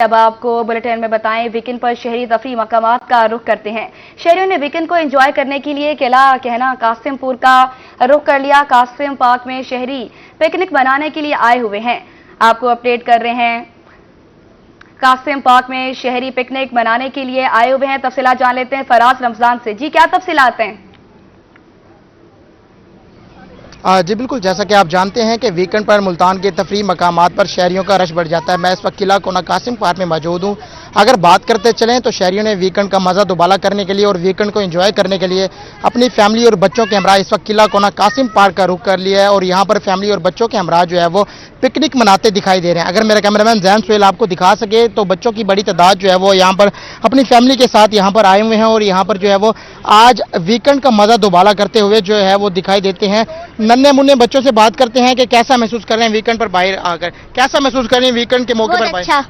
अब आपको बुलेटिन में बताएं, वीकेंड पर शहरी तफरी मकामात का रुख करते हैं। शहरियों ने वीकेंड को एंजॉय करने के लिए किला कहना कासिमपुर का रुख कर लिया। कासिम पार्क में शहरी पिकनिक मनाने के लिए आए हुए हैं। आपको अपडेट कर रहे हैं, कासिम पार्क में शहरी पिकनिक मनाने के लिए आए हुए हैं। तफसीलात जान लेते हैं फराज रमजान से। जी, क्या तफसीलात हैं? जी बिल्कुल, जैसा कि आप जानते हैं कि वीकेंड पर मुल्तान के तफरी मकामात पर शहरियों का रश बढ़ जाता है। मैं इस वक्त किला कोना कासिम पार्क में मौजूद हूँ। अगर बात करते चलें तो शहरियों ने वीकेंड का मज़ा दुबाला करने के लिए और वीकेंड को एंजॉय करने के लिए अपनी फैमिली और बच्चों के हमरा इस वक्त किला कोना कासिम पार्क का रुख कर लिया है और यहाँ पर फैमिली और बच्चों के हमरा जो है वो पिकनिक मनाते दिखाई दे रहे हैं। अगर मेरा कैमरामैन जैन सुहेल आपको दिखा सके तो बच्चों की बड़ी तादाद जो है वो यहाँ पर अपनी फैमिली के साथ यहाँ पर आए हुए हैं और यहाँ पर जो है वो आज वीकेंड का मज़ा दुबाला करते हुए जो है वो दिखाई देते हैं। नन्हे मुन्ने बच्चों से बात करते हैं कि कैसा महसूस कर रहे हैं वीकेंड पर बाहर आकर, कैसा महसूस कर रहे हैं वीकेंड के मौके पर बाहर?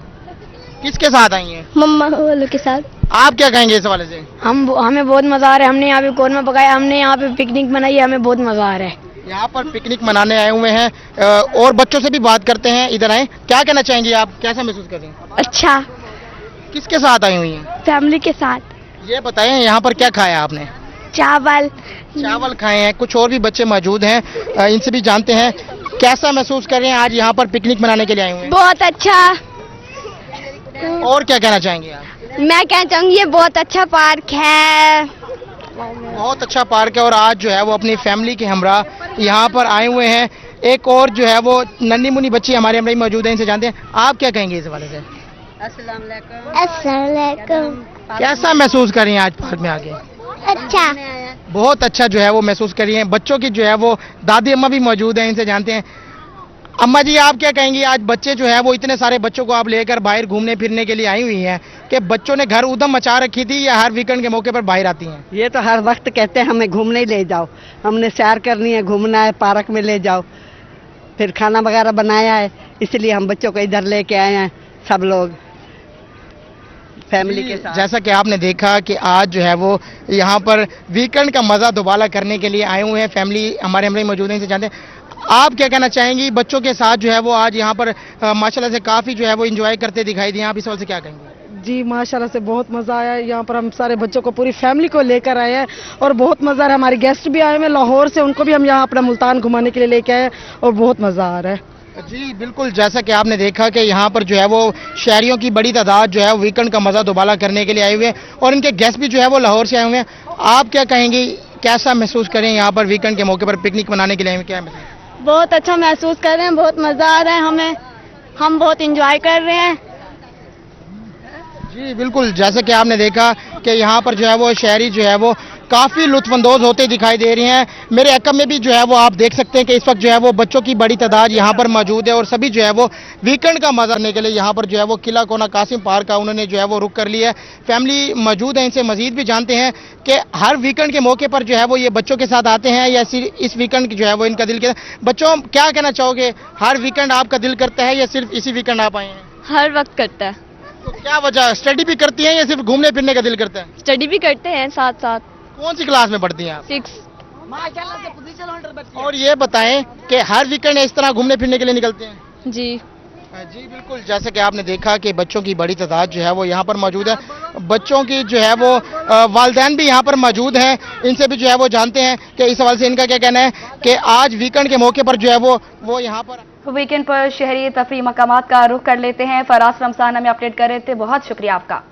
किसके साथ आई हैं? मम्मा वालों के साथ। आप क्या कहेंगे इस हवाले से? हमें बहुत मजा आ रहा है। हमने यहाँ पे कोरमा पकाया, हमने यहाँ पे पिकनिक मनाई है, हमें बहुत मजा आ रहा है। यहाँ पर पिकनिक मनाने आए हुए हैं और बच्चों से भी बात करते हैं। इधर आए, क्या कहना चाहेंगे आप, कैसा महसूस कर रहे हैं? अच्छा। किसके साथ आई हुई हैं? फैमिली के साथ। ये बताएं यहाँ पर क्या खाया आपने? चावल खाए हैं। कुछ और भी बच्चे मौजूद हैं, इनसे भी जानते हैं कैसा महसूस कर रहे हैं आज यहाँ पर पिकनिक मनाने के लिए आए हुए हैं। बहुत अच्छा। और क्या कहना चाहेंगे आप? मैं कहना चाहूंगी ये बहुत अच्छा पार्क है। बहुत अच्छा पार्क है और आज जो है वो अपनी फैमिली के हमरा यहाँ पर आए हुए हैं। एक और जो है वो नन्ही मुन्नी बच्ची हमारे हमरा मौजूद है, इनसे जानते हैं आप क्या कहेंगे इस हवाले से? अस्सलाम वालेकुम। कैसा महसूस कर रही हैं आज पार्क में आके? अच्छा। बहुत अच्छा जो है वो महसूस कर रही हैं। बच्चों की जो है वो दादी अम्मा भी मौजूद हैं, इनसे जानते हैं। अम्मा जी, आप क्या कहेंगी? आज बच्चे जो है वो इतने सारे बच्चों को आप लेकर बाहर घूमने फिरने के लिए आई हुई हैं कि बच्चों ने घर उधम मचा रखी थी या हर वीकेंड के मौके पर बाहर आती हैं? ये तो हर वक्त कहते हैं हमें घूमने ही ले जाओ, हमने सैर करनी है, घूमना है, पार्क में ले जाओ। फिर खाना वगैरह बनाया है, इसलिए हम बच्चों को इधर लेके आए हैं सब लोग फैमिली के साथ। जैसा कि आपने देखा कि आज जो है वो यहाँ पर वीकेंड का मज़ा दुबाला करने के लिए आए हुए हैं। फैमिली हमारे मौजूद हैं, इनसे जानते हैं आप क्या कहना चाहेंगी? बच्चों के साथ जो है वो आज यहाँ पर माशाल्लाह से काफ़ी जो है वो एंजॉय करते दिखाई दिए, आप इस वजह से क्या कहेंगे? जी माशाल्लाह से बहुत मज़ा आया। यहाँ पर हम सारे बच्चों को, पूरी फैमिली को लेकर आए हैं और बहुत मज़ा आ रहा है। हमारे गेस्ट भी आए हुए हैं लाहौर से, उनको भी हम यहाँ अपना मुल्तान घुमाने के लिए लेके आए और बहुत मज़ा आ रहा है। जी बिल्कुल, जैसा कि आपने देखा कि यहाँ पर जो है वो शहरियों की बड़ी तादाद जो है वीकेंड का मज़ा दुबाला करने के लिए आए हुए हैं और इनके गेस्ट भी जो है वो लाहौर से आए हुए हैं। आप क्या कहेंगे, कैसा महसूस करें यहाँ पर वीकेंड के मौके पर पिकनिक मनाने के लिए आए हुए? क्या महसूस? बहुत अच्छा महसूस कर रहे हैं, बहुत मजा आ रहा है हमें, हम बहुत एंजॉय कर रहे हैं। जी बिल्कुल, जैसे कि आपने देखा कि यहाँ पर जो है वो शहरी जो है वो काफ़ी लुत्फानंदोज होते दिखाई दे रहे हैं। मेरे अकब में भी जो है वो आप देख सकते हैं कि इस वक्त जो है वो बच्चों की बड़ी तादाद यहाँ पर मौजूद है और सभी जो है वो वीकेंड का मज़ा लेने के लिए यहाँ पर जो है वो किला कोना कासिम पार्क का उन्होंने जो है वो रुक कर लिया है। फैमिली मौजूद है, इनसे मजीद भी जानते हैं कि हर वीकेंड के मौके पर जो है वो ये बच्चों के साथ आते हैं या सिर्फ इस वीकेंड जो है वो इनका दिल करता है? बच्चों, क्या कहना चाहोगे, हर वीकेंड आपका दिल करता है या सिर्फ इसी वीकेंड आप आए हैं? हर वक्त करता है। तो क्या वजह, स्टडी भी करती हैं या सिर्फ घूमने फिरने का दिल करता है? स्टडी भी करते हैं साथ साथ। कौन सी क्लास में पढ़ती हैं आप? 6। और ये बताएं कि हर वीकेंड इस तरह घूमने फिरने के लिए निकलते हैं? जी जी बिल्कुल, जैसे कि आपने देखा कि बच्चों की बड़ी तादाद जो है वो यहाँ पर मौजूद है। बच्चों की जो है वो वालिदैन भी यहाँ पर मौजूद हैं, इनसे भी जो है वो जानते हैं कि इस सवाल से इनका क्या कहना है कि आज वीकेंड के मौके पर जो है वो यहाँ पर वीकेंड पर शहरी तफरी मकामात का रुख कर लेते हैं। फराज रमजान हमें अपडेट कर रहे थे, बहुत शुक्रिया आपका।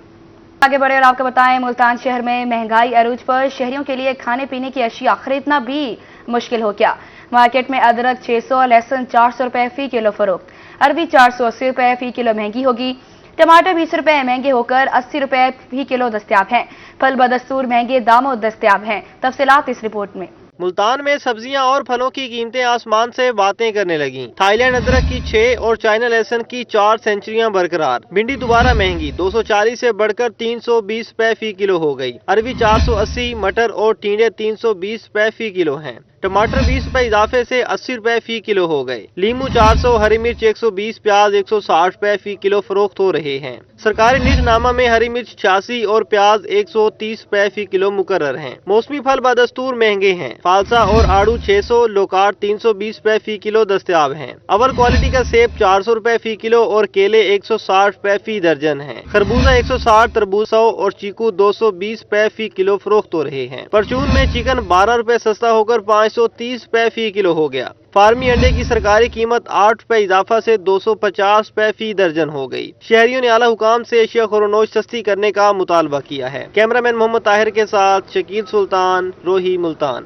आगे बढ़े और आपको बताएं, मुल्तान शहर में महंगाई अरूज पर शहरियों के लिए खाने पीने की अशिया खरीदना भी मुश्किल हो गया। मार्केट में अदरक 600, लहसुन 400 रुपए फी किलो फरोख्त, अरबी 480 रुपए फी किलो महंगी होगी। टमाटर 20 रुपए महंगे होकर 80 रुपए फी किलो दस्तयाब हैं। फल बदस्तूर महंगे दामों दस्तयाब हैं। तफसीलात इस रिपोर्ट में। मुल्तान में सब्जियां और फलों की कीमतें आसमान से बातें करने लगीं। थाईलैंड अदरक की 6 और चाइना लहसुन की 4 सेंचुरियां बरकरार। भिंडी दोबारा महंगी, 240 से बढ़कर 320 रुपए फी किलो हो गई। अरबी 480, मटर और टींडे 320 रुपए फी किलो हैं। टमाटर 20 रुपए इजाफे से 80 रुपए फी किलो हो गए। लीमू 400, हरी मिर्च 120, प्याज 160 रुपए फी किलो फरोख्त हो रहे हैं। सरकारी नीटनामा में हरी मिर्च 86 और प्याज 130 रुपए फी किलो मुकर्रर हैं। मौसमी फल बदस्तूर महंगे हैं। फालसा और आड़ू 600, लोकाट 320 रुपए फी किलो दस्तयाब हैं। अवर क्वालिटी का सेब 400 रुपए फी किलो और केले 160 रुपए फी दर्जन हैं। खरबूजा 160, तरबूज 100 और चीकू 220 रुपए फी किलो फरोख्त हो रहे हैं। परचून में चिकन 12 रुपए सस्ता होकर 530 रुपए फी किलो हो गया। फार्मी अंडे की सरकारी कीमत 8 रुपए इजाफा से 250 रुपए फी दर्जन हो गई। शहरियों ने आला हुकाम से एशिया खुरनोश सस्ती करने का मुतालबा किया है। कैमरामैन मोहम्मद ताहिर के साथ शकील सुल्तान, रोही, मुल्तान।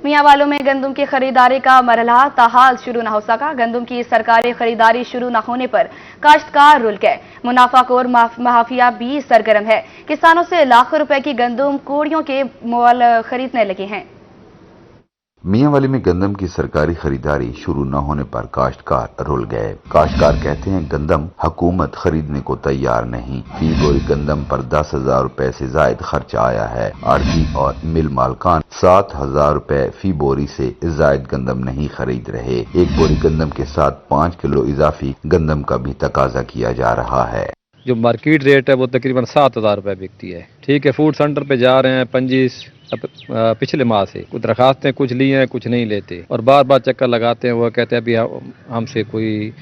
मियांवालों में गंदम की खरीदारी का मरहला ताहाल शुरू न हो सका। गंदम की सरकारी खरीदारी शुरू न होने पर काश्तकार रुल गए। मुनाफाखोर माफिया भी सरगर्म है। किसानों से लाखों रुपए की गंदम कोड़ियों के मोल खरीदने लगे हैं। मियांवाली में गंदम की सरकारी खरीदारी शुरू न होने पर काश्तकार रुल गए। काश्तकार कहते हैं गंदम हुकूमत खरीदने को तैयार नहीं। फी बोरी गंदम पर 10,000 रुपए से जायद खर्च आया है। आड़ती और मिल मालकान 7,000 रुपए फी बोरी से जायद गंदम नहीं खरीद रहे। एक बोरी गंदम के साथ 5 किलो इजाफी गंदम का भी तकाजा किया जा रहा है। जो मार्केट रेट है वो तकरीबन 7,000 रुपए बिकती है। ठीक है, फूड सेंटर पे जा रहे हैं 25 पिछले माह से कुछ दरखास्तें कुछ लिए हैं, कुछ नहीं लेते और बार बार चक्कर लगाते हैं। वो कहते हैं अभी हमसे कोई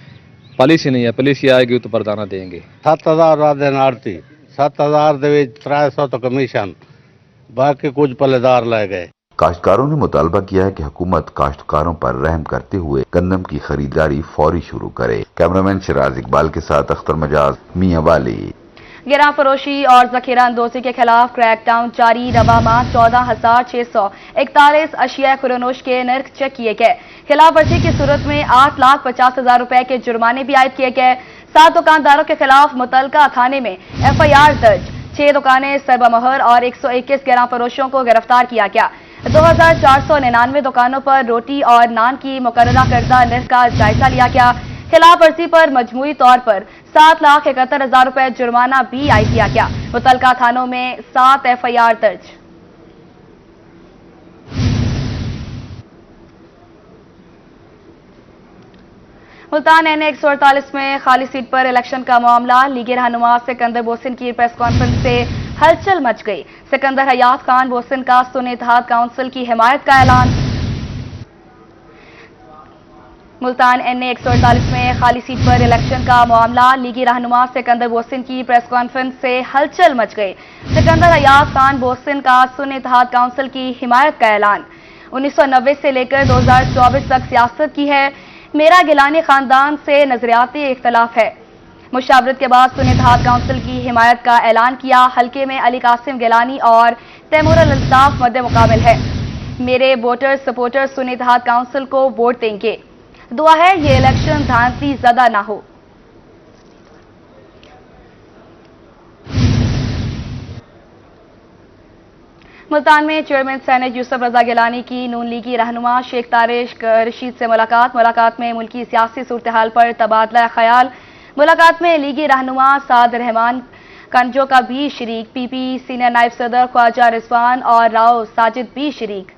पॉलिसी नहीं है, पॉलिसी आएगी तो परदाना देंगे। 7,000 दिन आड़ती 7,000 दे 300 तो कमीशन, बाकी कुछ पल्लेदार ले गए। काश्तकारों ने मुतालबा किया है कि हुकूमत काश्तकारों पर रहम करते हुए गंदम की खरीदारी फौरी शुरू करे। कैमरामैन शिराज इकबाल के साथ अख्तर मजाज, मियांवाली। गिरा फरोशी और जखीरा अंदोजी के खिलाफ क्रैकडाउन जारी। रवा माह 14,641 अशिया खुरनोश के नर्ख चेक किए गए। खिलाफ वर्जी की सूरत में 8,50,000 रुपए के जुर्माने भी आयद किए गए। 7 दुकानदारों के खिलाफ मुतलका थाने में FIR दर्ज। 6 दुकानें सरबमोहर और 121 गिरा फरोशों को गिरफ्तार किया गया। 2,499 दुकानों पर रोटी और नान की मुकर्ररा करदा नर्ख का जायजा लिया गया। खिलाफ वर्जी पर मजमूई तौर पर 7,71,000 रुपए जुर्माना भी आयद किया गया। मुतलका थानों में 7 FIR दर्ज। मुल्तान NA 148 में खाली सीट पर इलेक्शन का मामला। लीगी रहनुमा सिकंदर बोसिन की प्रेस कॉन्फ्रेंस से हलचल मच गई। सिकंदर हयात खान बोसिन का सुन्नी इत्तेहाद काउंसिल की हिमायत का ऐलान। मुल्तान NA 148 में खाली सीट पर इलेक्शन का मामला। लीगी रहनुमा सिकंदर बोसिन की प्रेस कॉन्फ्रेंस से हलचल मच गई। सिकंदर हयात खान बोसिन का सुन्नी इत्तेहाद काउंसिल की हिमायत का ऐलान। 1990 से लेकर 2024 तक सियासत की है। मेरा गिलानी खानदान से नजरियाती इख्तलाफ है। मुशावरत के बाद सुन्नी इत्तेहाद काउंसिल की हिमायत का ऐलान किया। हल्के में अली कासिम गिलानी और तैमूर अल्ताफ मद्दे मुकाबिल है। मेरे वोटर सपोर्टर सुन्नी इत्तेहाद काउंसिल को वोट देंगे। दुआ है ये इलेक्शन धांधली ज़दा ना हो। मुल्तान में चेयरमैन सेनेट यूसुफ रजा गिलानी की नून लीगी रहनुमा शेख तारिक रशीद से मुलाकात में मुल्की सियासी सूरत हाल पर तबादला ख्याल। मुलाकात में लीगी रहनुमा साद रहमान कंजो का भी शरीक। PP सीनियर नायब सदर ख्वाजा रिजवान और राव साजिद भी शरीक।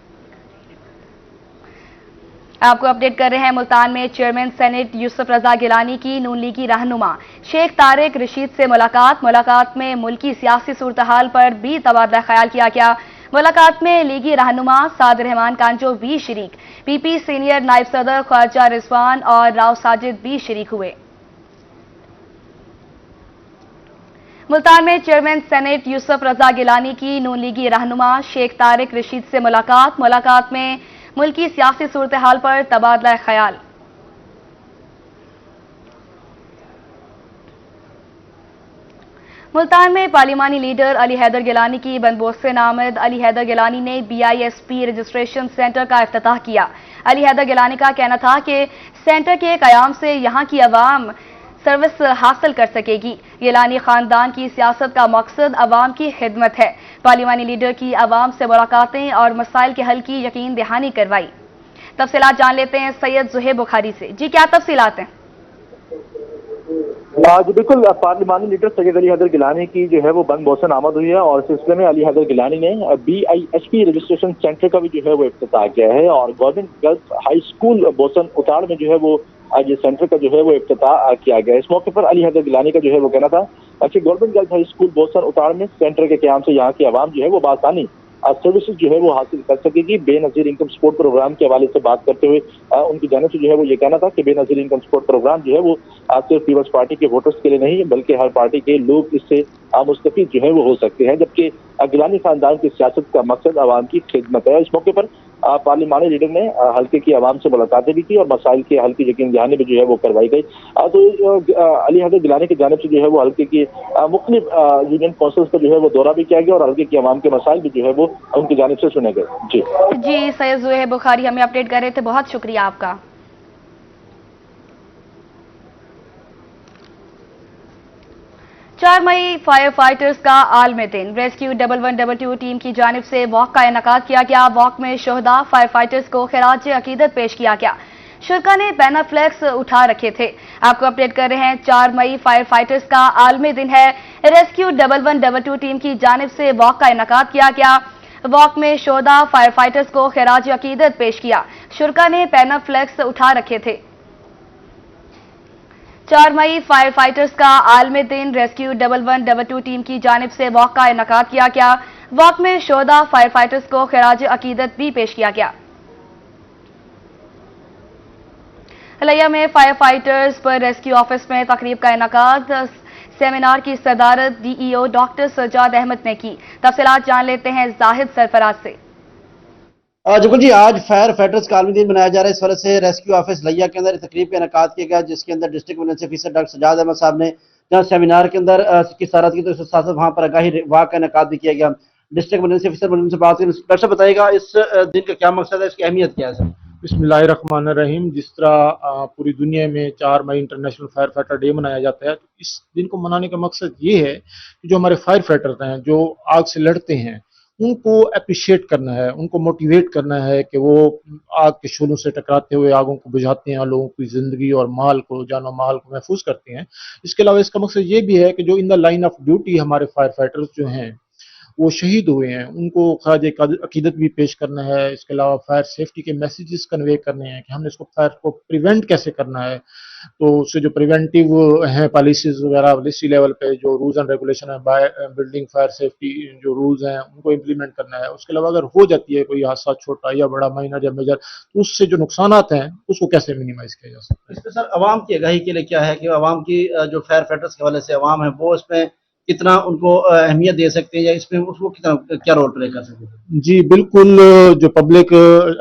आपको अपडेट कर रहे हैं मुल्तान में चेयरमैन सेनेट यूसुफ रजा गिलानी की नून लीगी रहनुमा शेख तारिक रशीद से मुलाकात में मुल्की सियासी सूरत हाल पर भी तबादला ख्याल किया गया। मुलाकात में लीगी रहनुमा साद रहमान कांजो भी शरीक। PP सीनियर नायब सदर ख्वाजा रिजवान और राव साजिद भी शरीक हुए। मुल्तान में चेयरमैन सेनेट यूसुफ रजा गिलानी की नून लीगी रहनुमा शेख तारिक रशीद से मुलाकात में मुल्की सियासी सूरत हाल पर तबादला ख्याल। मुल्तान में पार्लिमानी लीडर अली हैदर गिलानी की बंदोबस्त आमद। अली हैदर गिलानी ने BISP रजिस्ट्रेशन सेंटर का इफ्तिताह किया। अली हैदर गिलानी का कहना था कि सेंटर के कयाम से यहाँ की अवाम सर्विस हासिल कर सकेगी। गिलानी खानदान की सियासत का मकसद अवाम की खिदमत है। पार्लिमानी लीडर की अवाम से मुलाकातें और मसाइल के हल की यकीन दहानी करवाई। तफसीलात जान लेते हैं सैयद ज़ुहैब बुखारी से। जी क्या तफसीलात हैं? जी बिल्कुल, पार्लिमानी लीडर सैयद अली हैदर गिलानी की जो है वो बंद बोसन आमद हुई है और इस सिलसिले में अली हैदर गिलानी ने BIHP रजिस्ट्रेशन सेंटर का भी जो है वो इफ्तिताह किया है और government girls high school Bosan Utar में जो है वो आज ये सेंटर का जो है वो इफ्तिताह किया गया। इस मौके पर अली हैदर गिलानी का जो है वो कहना था कि government girls high school Bosan Utar में सेंटर के क्याम से यहाँ की आवाम जो है वो बासानी सर्विसेज जो है वो हासिल कर सकेगी। बेनजीर इनकम सपोर्ट प्रोग्राम के हवाले से बात करते हुए उनकी जानिब से जो है वो ये कहना था कि बेनजीर इनकम सपोर्ट प्रोग्राम जो है वो सिर्फ पीपल्स पार्टी के वोटर्स के लिए नहीं बल्कि हर पार्टी के लोग इससे मुस्तफीद जो है वो हो सकते हैं, जबकि गिलानी खानदान की सियासत का मकसद आवाम की खिदमत है। इस मौके पर पार्लिमानी लीडर ने हल्के की आवाम से मुलाकातें भी की और मसाइल के हल की यकीन दहानी भी जो है वो करवाई गई। तो अली हैदर गिलानी की जानिब से जो है वो हल्के की मुख्तलिफ यूनियन काउंसिल्स का जो है वो दौरा भी किया गया और हल्के की आवाम के मसाइल भी जो है वो उनकी जानिब से सुने गए। जी सैयद ज़ुहैब बुखारी हमें अपडेट कर रहे थे, बहुत शुक्रिया आपका। 4 मई फायर फाइटर्स का आलमी दिन, रेस्क्यू 1112 टीम की जानिब से वॉक का इनेकाद किया गया। वॉक में शोहदा फायर फाइटर्स को खिराज अकीदत पेश किया गया। शुरका ने बैनर फ्लैग्स उठा रखे थे। आपको अपडेट कर रहे हैं, 4 मई फायर फाइटर्स का आलमी दिन है। रेस्क्यू 1112 टीम की जानिब से वॉक का इनेकाद किया गया। वॉक में शोहदा फायर फाइटर्स को खिराज अकीदत पेश किया। शुरका ने बैनर फ्लैग्स उठा रखे थे। 4 मई फायर फाइटर्स का आलमी दिन, रेस्क्यू 1112 टीम की जानिब से वॉक का इनेकाद किया गया। वॉक में शोहदा फायर फाइटर्स को खिराज अकीदत भी पेश किया गया। हलैया में फायर फाइटर्स पर रेस्क्यू ऑफिस में तकरीब का इनेकाद, सेमिनार की सदारत DEO डॉक्टर सजाद अहमद ने की। तफसीलात जान लेते हैं जाहिद सरफराज से। बिल्कुल जी, आज फायर फाइटर्स का आलमी दिन मनाया जा रहा है। इस वजह से रेस्क्यू ऑफिस लैया के अंदर तकरीब का इनेकाद किया गया, जिसके अंदर district vigilance officer doctor Sajjad Ahmad Sahab ने जहाँ सेमिनार के अंदर की सदारत की, तो इसके साथ वहाँ पर आगाही वाक का इनेकाद भी किया गया। डिस्ट्रिक्ट विजिलेंस ऑफिसर से बात करें, डॉक्टर साहब बताइएगा इस दिन का क्या मकसद है, इसकी अहमियत क्या है? बिस्मिल्लाहिर्रहमानिर्रहीम। जिस तरह पूरी दुनिया में 4 मई इंटरनेशनल फायर फाइटर डे मनाया जाता है, तो इस दिन को मनाने का मकसद ये है कि जो हमारे फायर फाइटर्स हैं, जो आग से लड़ते हैं, उनको अप्रिशिएट करना है, उनको मोटिवेट करना है कि वो आग के शोलों से टकराते हुए आगों को बुझाते हैं, लोगों की ज़िंदगी और माल को, जान और माल को महफूज करते हैं। इसके अलावा इसका मकसद ये भी है कि जो in the line of duty हमारे फायर फाइटर्स जो हैं वो शहीद हुए हैं, उनको खराज अकीदत भी पेश करना है। इसके अलावा फायर सेफ्टी के मैसेजेस कन्वे करने हैं कि हमने इसको फायर को प्रिवेंट कैसे करना है। तो उससे जो प्रिवेंटिव हैं पॉलिसीज वगैरह डिस्ट्रिक्ट लेवल पे जो रूल्स एंड रेगुलेशन है, बाय बिल्डिंग फायर सेफ्टी जो रूल्स हैं उनको इम्प्लीमेंट करना है। उसके अलावा अगर हो जाती है कोई हादसा छोटा या बड़ा, माइनर या मेजर, तो उससे जो नुकसानात हैं उसको कैसे मिनिमाइज किया जा सकता है। इसमें सर आवाम की आगाही के लिए क्या है कि आवाम की जो फायर फाइटर्स के हवाले से आवाम है वो इसमें कितना उनको अहमियत दे सकते हैं या इसमें उसको कितना क्या रोल प्ले कर सकते हैं? जी बिल्कुल, जो पब्लिक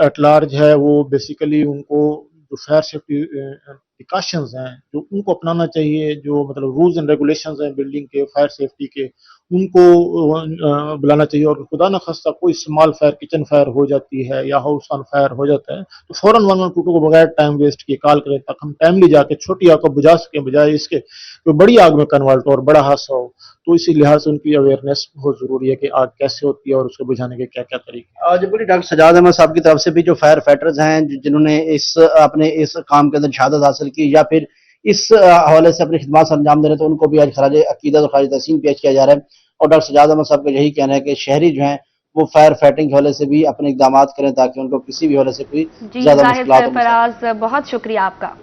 एट लार्ज है वो बेसिकली उनको जो फायर सेफ्टी प्रिकॉशंस हैं जो उनको अपनाना चाहिए, जो मतलब रूल्स एंड रेगुलेशंस हैं बिल्डिंग के, फायर सेफ्टी के, उनको बुलाना चाहिए। और खुदा न खास्ता कोई स्मॉल फायर, किचन फायर हो जाती है या हाउस ऑन फायर हो जाता है, तो फौरन 112 को बगैर टाइम वेस्ट किए कॉल करें ताकि हम टाइमली जाके छोटी आग को बुझा सकें, बजाय इसके कोई बड़ी आग में कन्वर्ट हो और बड़ा हादसा हो। तो इसी लिहाज से उनकी अवेयरनेस बहुत जरूरी है कि आग कैसे होती है और उसको बुझाने के क्या क्या तरीके। आज बोली डॉक्टर सजाद अहमद साहब की तरफ से भी जो फायर फाइटर्स हैं जिन्होंने अपने इस काम के अंदर शहादत हासिल की या फिर इस हवाले से अपनी खिदमत अंजाम दे रहे, तो उनको भी आज खराज अकीदत और खराज तहसीन पेश किया जा रहा है। और डॉक्टर सजाद अहमद साहब का यही कहना है कि शहरी जो हैं वो फायर फाइटिंग के हवाले से भी अपने इकदाम करें ताकि उनको किसी भी हवाले से कोई ज्यादा मुश्किलात। बहुत शुक्रिया आपका।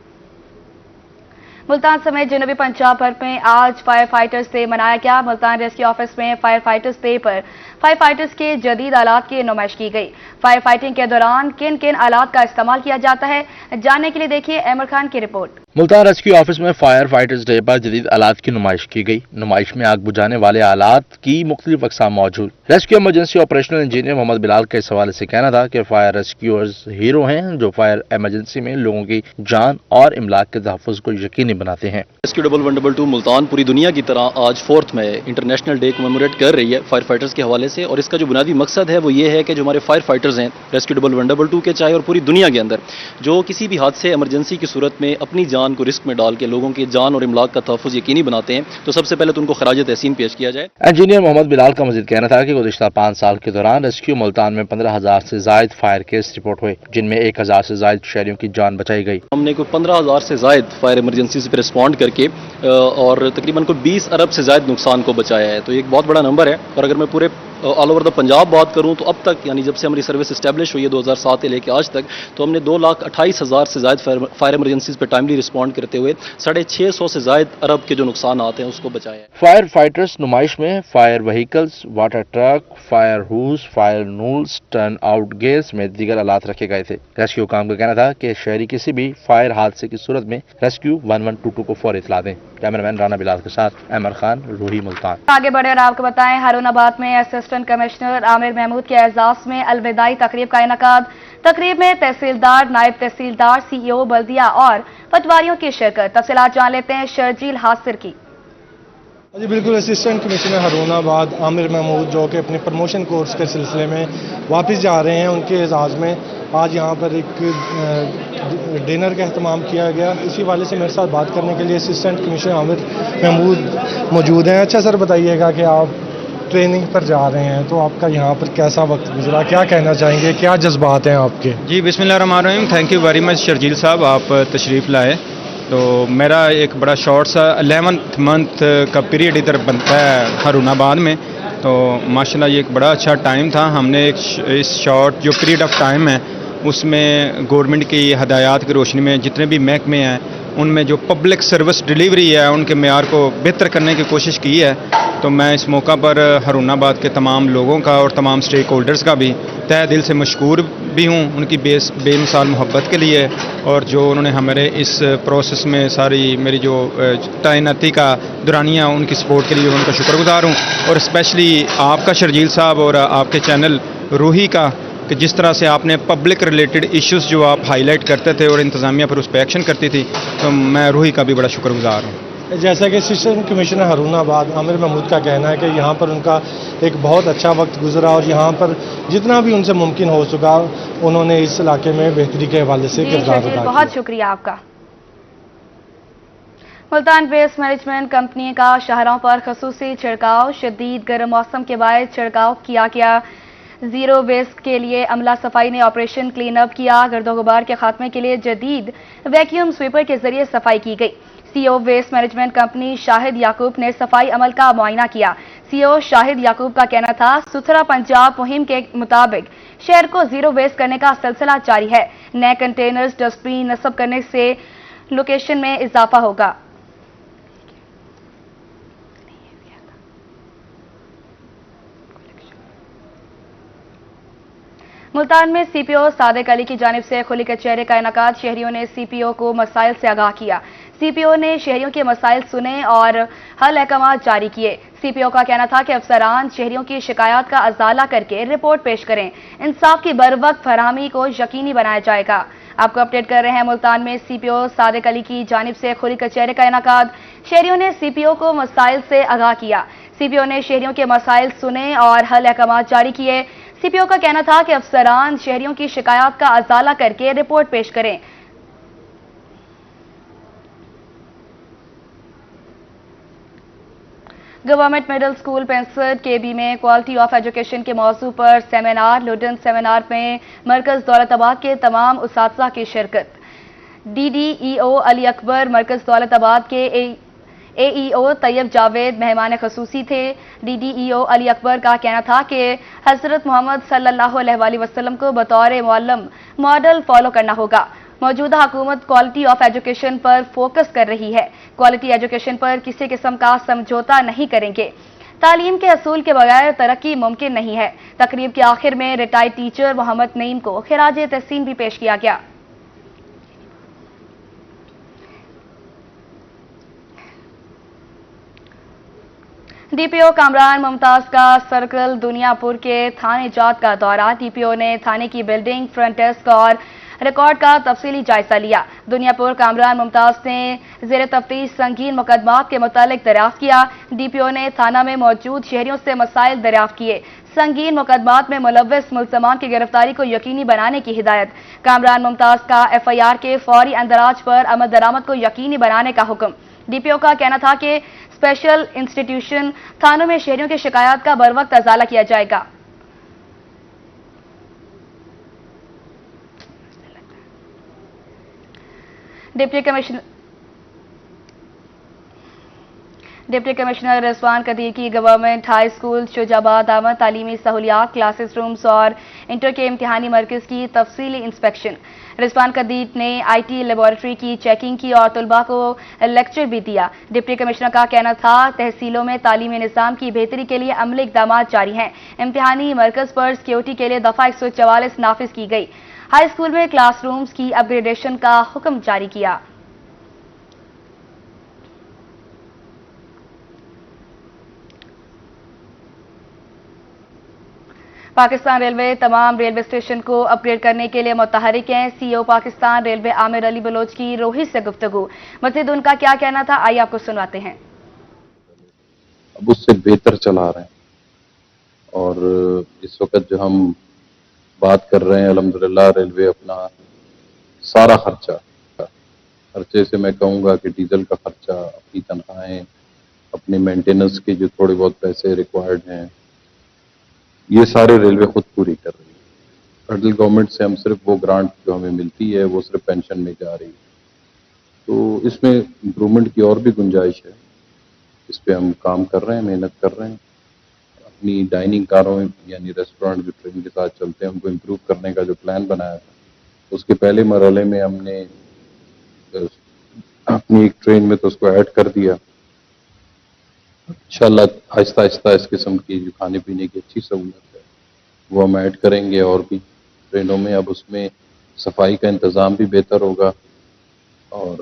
मुल्तान समेत जनूबी पंजाब भर में आज फायर फाइटर्स डे मनाया गया। मुल्तान रेस्क्यू ऑफिस में फायर फाइटर्स डे पर फायर फाइटर्स के जदीद आलात की नुमाइश की गई। फायर फाइटिंग के दौरान किन किन आलात का इस्तेमाल किया जाता है, जानने के लिए देखिए अहमद खान की रिपोर्ट। मुल्तान रेस्क्यू ऑफिस में फायर फाइटर्स डे पर जदीद आलात की नुमाइश की गई। नुमाइश में आग बुझाने वाले आलात की मुख्तलिफ अक़साम मौजूद। Rescue emergency operational engineer Mohammad Bilal के इस हवाले से कहना था कि फायर रेस्क्यूअर्स हीरो हैं जो फायर इमरजेंसी में लोगों की जान और इमलाक के तहफ़्फ़ुज़ को यकीनी बनाते हैं। रेस्क्यू 1112 मुल्तान पूरी दुनिया की तरह आज 4 मई इंटरनेशनल डे कमेमोरेट कर रही है फायर फाइटर्स के हवाले से। और इसका जो बुनियादी मकसद है वो ये है कि जो हमारे फायर फाइटर्स हैं रेस्क्यू 1112 के चाहे और पूरी दुनिया के अंदर जो किसी भी हादसे इमरजेंसी की सूरत में अपनी जान جان کو رسک میں ڈال کے لوگوں کی جان اور املاک کا تحفظ یقینی بناتے ہیں، تو سب سے پہلے تو ان کو خراج تحسین پیش کیا جائے۔ انجینئر محمد بلال کا مزید کہنا تھا کہ گزشتہ 5 سال کے دوران ریسکیو ملتان میں 15,000 سے زائد فائر کیس رپورٹ ہوئے، جن میں 1,000 سے زائد شہریوں کی جان بچائی گئی۔ ہم نے کوئی 15,000 سے زائد فائر ایمرجنسی پہ رسپونڈ کر کے اور تقریباً کوئی 20 ارب سے زائد نقصان کو بچایا ہے، تو یہ ایک بہت بڑا نمبر ہے۔ اور اگر میں پورے آل اوور دا پنجاب بات کروں تو اب تک یعنی جب سے ہماری سروس اسٹیبلش ہوئی ہے 2007 سے لے کے آج تک، تو ہم نے 2,28,000 سے زائد فائر ایمرجنسیز پہ ٹائملی رسپونڈ کرتے ہوئے 650 سے زائد ارب کے جو نقصانات ہیں اس کو بچایا ہے۔ فائر فائٹرز نمائش میں fire vehicles, water truck, fire hose, fire nozzles, turnout گیس میں دیگر آلات رکھے گئے تھے۔ ریسکیو کام کا کہنا تھا کہ شہری کسی بھی فائر حادثے کی صورت میں ریسکیو 1122 کو فوری اطلاع دیں۔ کیمرہ مین رانا بلال کے ساتھ احمد خان، روہی، ملتان۔ آگے بڑھے اور آپ کو بتائیں، ہارون آباد میں اسسٹنٹ کمشنر عامر محمود کے اعزاز میں الوداعی تقریب کا انعقاد۔ تقریب میں تحصیلدار، نائب تحصیلدار، سی ای او بلدیہ اور پٹواریوں کی شرکت۔ تفصیلات جان لیتے ہیں شرجیل حاصر کی۔ جی بالکل، اسسٹنٹ کمشنر ہارون آباد عامر محمود جو کہ اپنے پروموشن کورس کے سلسلے میں واپس جا رہے ہیں، ان کے اعزاز میں آج یہاں پر ایک ڈنر کا اہتمام کیا گیا۔ اسی والے سے میرے ساتھ بات کرنے کے لیے اسسٹنٹ کمشنر عامر محمود موجود ہیں۔ اچھا سر، بتائیے گا کہ آپ ٹریننگ پر جا رہے ہیں تو آپ کا یہاں پر کیسا وقت گزرا، کیا کہنا چاہیں گے، کیا جذبات ہیں آپ کے؟ جی بسم اللہ الرحمن الرحیم، thank you very much Sharjeel صاحب، آپ تشریف لائے۔ تو میرا ایک بڑا شارٹ سا 11th منتھ کا پیریڈ ادھر بنتا ہے ہارون آباد میں، تو ماشاءاللہ یہ ایک بڑا اچھا ٹائم تھا۔ ہم نے اس شارٹ جو پیریڈ آف ٹائم ہے اس میں گورنمنٹ کی ہدایات کی روشنی میں جتنے بھی محکمے ہیں ان میں جو پبلک سروس ڈیلیوری ہے ان کے معیار کو بہتر کرنے کی کوشش کی ہے۔ تو میں اس موقع پر ہارون آباد کے تمام لوگوں کا اور تمام اسٹیک ہولڈرز کا بھی تہہ دل سے مشکور بھی ہوں، ان کی بے مثال محبت کے لیے، اور جو انہوں نے ہمارے اس پروسیس میں ساری میری جو تعیناتی کا دورانیہ ان کی سپورٹ کے لیے ان کا شکر گزار ہوں۔ اور اسپیشلی آپ کا شرجیل صاحب اور آپ کے چینل روہی کا، کہ جس طرح سے آپ نے پبلک ریلیٹڈ ایشوز جو آپ ہائی لائٹ کرتے تھے اور انتظامیہ پر اس پہ ایکشن کرتی تھی، تو میں روہی کا بھی بڑا شکر گزار ہوں۔ جیسا کہ اسسٹنٹ کمشنر ہارون آباد عامر محمود کا کہنا ہے کہ یہاں پر ان کا ایک بہت اچھا وقت گزرا اور یہاں پر جتنا بھی ان سے ممکن ہو سکا انہوں نے اس علاقے میں بہتری کے حوالے سے کردار ادا کیا۔ بہت شکریہ آپ کا۔ ملتان ویسٹ مینجمنٹ کمپنی کا شہروں پر خصوصی چھڑکاؤ، شدید گرم موسم کے باعث چھڑکاؤ کیا گیا۔ زیرو ویسٹ کے لیے عملہ صفائی نے آپریشن کلین اپ کیا۔ گرد و غبار کے خاتمے کے لیے جدید ویکیوم سویپر کے ذریعے صفائی کی گئی۔ سی او ویسٹ مینجمنٹ کمپنی شاہد یعقوب نے صفائی عمل کا معائنہ کیا۔ سی او شاہد یعقوب کا کہنا تھا، ستھرا پنجاب مہم کے مطابق شہر کو زیرو ویسٹ کرنے کا سلسلہ جاری ہے۔ نئے کنٹینرز ڈسٹ بین نصب کرنے سے لوکیشن میں اضافہ ہوگا۔ ملتان میں سی پی او صادق علی کی جانب سے کھلی کچہری کا انعقاد۔ شہریوں نے سی پی او کو مسائل سے آگاہ کیا۔ سی پی او نے شہریوں کے مسائل سنے اور حل احکامات جاری کیے۔ سی پی او کا کہنا تھا کہ افسران شہریوں کی شکایات کا ازالہ کر کے رپورٹ پیش کریں۔ انصاف کی بروقت فراہمی کو یقینی بنایا جائے گا۔ آپ کو اپڈیٹ کر رہے ہیں، ملتان میں سی پی او صادق علی کی جانب سے کھلی کچہری کا انعقاد۔ شہریوں نے سی پی او کو مسائل سے آگاہ کیا۔ سی پی او نے شہریوں کے مسائل سنے اور حل احکامات جاری کیے۔ سی پی او کا کہنا تھا کہ افسران شہریوں کی شکایات کا ازالہ کر کے رپورٹ پیش کریں۔ گورنمنٹ مڈل اسکول پنسد کے بی میں کوالٹی آف ایجوکیشن کے موضوع پر سیمینار۔ لوڈن سیمینار میں مرکز دولت آباد کے تمام اساتذہ کی شرکت۔ ڈی ڈی ای او علی اکبر، مرکز دولت آباد کے اے ای او طیب جاوید مہمان خصوصی تھے۔ ڈی ڈی ای او علی اکبر کا کہنا تھا کہ حضرت محمد صلی اللہ علیہ وآلہ وسلم کو بطور معلم ماڈل فالو کرنا ہوگا۔ موجودہ حکومت quality of education per focus کر رہی ہے۔ کوالٹی ایجوکیشن پر کسی قسم کا سمجھوتا نہیں کریں گے۔ تعلیم کے اصول کے بغیر ترقی ممکن نہیں ہے۔ تقریب کے آخر میں ریٹائرڈ ٹیچر محمد نعیم کو خراج تحسین بھی پیش کیا گیا۔ ڈی پی او کامران ممتاز کا سرکل دنیا پور کے تھانے جات کا دورہ۔ ڈی پی او نے تھانے کی بلڈنگ، فرنٹ ڈیسک اور ریکارڈ کا تفصیلی جائزہ لیا۔ دنیا پور کامران ممتاز نے زیر تفتیش سنگین مقدمات کے متعلق دریافت کیا۔ ڈی پی او نے تھانہ میں موجود شہریوں سے مسائل دریافت کیے۔ संगीन मुकदमात में मुलव्विस मुल्ज़मान की गिरफ्तारी को यकीनी बनाने की हिदायत। कामरान मुमताज का FIR के फौरी अंदराज पर अमल दरामद को यकीनी बनाने का हुक्म। DPO का कहना था कि स्पेशल इंस्टीट्यूशन थानों में शहरियों की शिकायत का बरवक्त अजाला किया जाएगा। डिप्टी कमिश्नर रिजवान कदीर की गवर्नमेंट हाई स्कूल शुजाबाद आमद तालीमी सहूलियात, क्लासेस रूम्स और इंटर के इम्तिहानी मरकज़ की तफसीली इंस्पेक्शन। रिजवान कदीर ने IT लेबॉरेटरी की चेकिंग की और तलबा को लेक्चर भी दिया। डिप्टी कमिश्नर का कहना था तहसीलों में तालीमी निज़ाम की बेहतरी के लिए अमली इक़दाम जारी हैं। इम्तिहानी मरकज़ पर सिक्योरिटी के लिए दफ़ा 144 नाफिज की गई। हाई स्कूल में क्लास रूम्स की अपग्रेडेशन का हुक्म जारी किया। पाकिस्तान रेलवे तमाम रेलवे स्टेशन को अपग्रेड करने के लिए मुतहरिक हैं। CEO पाकिस्तान रेलवे आमिर अली बलोच की रोहित से गुफ्तगू। मज़ीद उनका क्या कहना था, आइए आपको सुनवाते हैं। अब उससे बेहतर चला रहे हैं और इस वक्त जो हम बात कर रहे हैं अल्हम्दुलिल्लाह रेलवे अपना सारा खर्चे से मैं कहूँगा कि डीजल का खर्चा, अपनी तनख्वाहें, अपने मेंटेनेंस के जो थोड़े बहुत पैसे रिक्वायर्ड हैं, ये सारे रेलवे खुद पूरी कर रही है। फेडरल गवर्नमेंट से हम सिर्फ वो ग्रांट जो हमें मिलती है वो सिर्फ पेंशन में जा रही है, तो इसमें इम्प्रूवमेंट की और भी गुंजाइश है। इस पे हम काम कर रहे हैं, मेहनत कर रहे हैं। अपनी डाइनिंग कारों यानी रेस्टोरेंट जो ट्रेन के साथ चलते हैं उनको इम्प्रूव करने का जो प्लान बनाया था, उसके पहले मरहले में हमने अपनी एक ट्रेन में तो उसको ऐड कर दिया। इंशाल्लाह आहिस्ता आहिस्ता इस किस्म की जो खाने पीने की अच्छी सहूलत है वो हम ऐड करेंगे और भी ट्रेनों में। अब उसमें सफाई का इंतज़ाम भी बेहतर होगा और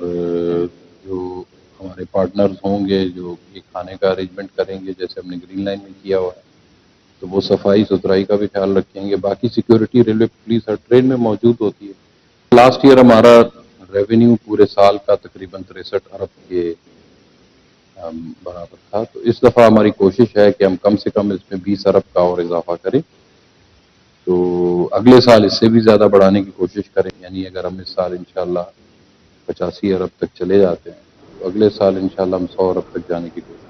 जो हमारे पार्टनर्स होंगे जो ये खाने का अरेंजमेंट करेंगे, जैसे हमने ग्रीन लाइन में किया हुआ है, तो वो सफाई सुथराई का भी ख्याल रखेंगे। बाकी सिक्योरिटी रेलवे पुलिस हर ट्रेन में मौजूद होती है। लास्ट ईयर हमारा रेवेन्यू पूरे साल का तकरीबन 63 अरब के बराबर था, तो इस दफ़ा हमारी कोशिश है कि हम कम से कम इसमें 20 अरब का और इजाफा करें, तो अगले साल इससे भी ज़्यादा बढ़ाने की कोशिश करें। यानी अगर हम इस साल इंशाल्लाह 85 अरब तक चले जाते हैं तो अगले साल इंशाल्लाह हम 100 अरब तक जाने की कोशिश